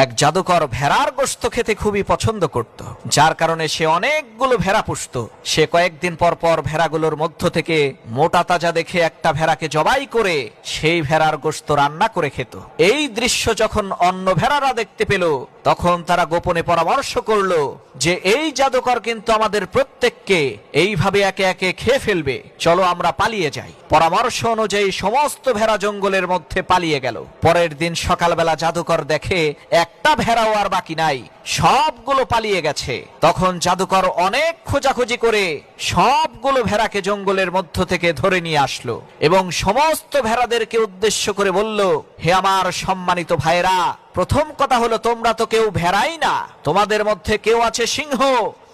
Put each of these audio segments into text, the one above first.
এক জাদুকর ভেড়ার গোশত খেতে খুবই পছন্দ করত, যার কারণে সে অনেকগুলো ভেড়া পুষত। সে কয়েকদিন পর পর ভেড়াগুলোর মধ্য থেকে মোটা তাজা দেখে একটা ভেড়াকে জবাই করে সেই ভেড়ার গোশত রান্না করে খেত। এই দৃশ্য যখন অন্য ভেড়ারা দেখতে পেল, তখন তারা গোপনে পরামর্শ করলো যে এই জাদুকর কিন্তু আমাদের প্রত্যেককে এইভাবে একে একে খেয়ে ফেলবে, চলো আমরা পালিয়ে যাই। পরামর্শ অনুযায়ী সমস্ত ভেড়া জঙ্গলের মধ্যে পালিয়ে গেল। পরের দিন সকালবেলা জাদুকর দেখে একটা ভেড়াও আর বাকি নাই, সবগুলো পালিয়ে গেছে। তখন জাদুকর অনেক খোঁজাখুঁজি করে সবগুলো ভেড়াকে জঙ্গলের মধ্য থেকে ধরে নিয়ে আসলো এবং সমস্ত ভেড়াদেরকে উদ্দেশ্য করে বলল, হে আমার সম্মানিত ভাইরা, প্রথম কথা হলো তোমরা তো কেউ ভেড়াই না, তোমাদের মধ্যে কেউ আছে সিংহ,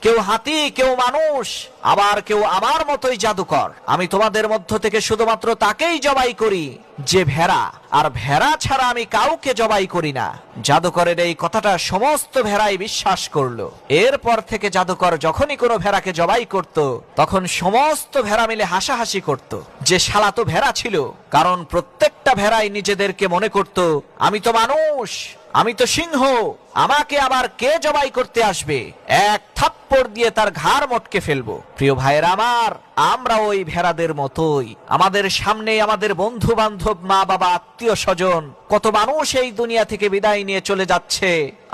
কেউ হাতি, কেউ মানুষ, আবার কেউ আমার মতোই জাদুকর। আমি তোমাদের মধ্য থেকে শুধুমাত্র তাকেই জবাই করি যে ভেড়া, আর ভেড়া ছাড়া আমি কাউকে জবাই করি না। জাদুকরের এই কথাটা সমস্ত ভেড়াই বিশ্বাস করলো। এরপর থেকে জাদুকর যখনই কোনো ভেড়াকে জবাই করত, তখন সমস্ত ভেড়া মিলে হাসাহাসি করত যে শালা তো ভেড়া ছিল, কারণ প্রত্যেকটা ভেড়াই নিজেদেরকে মনে করত আমি তো মানুষ, আমি তো সিংহ, আমাকে আবার কে জবাই করতে আসবে, এক থাপ্পড় দিয়ে তার ঘাড় মটকে ফেলবো। প্রিয় ভাইয়েরা আমার, আমরা ওই ভেড়াদের মতোই। আমাদের সামনে আমাদের বন্ধু বান্ধব, মা বাবা, আত্মীয় স্বজন, কত মানুষ এই দুনিয়া থেকে বিদায় নিয়ে চলে যাচ্ছে,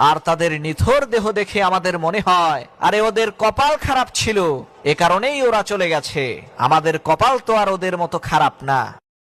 আর তাদের নিথর দেহ দেখে আমাদের মনে হয় আরে ওদের কপাল খারাপ ছিল, এ কারণেই ওরা চলে গেছে। আমাদের কপাল তো আর ওদের মতো খারাপ না।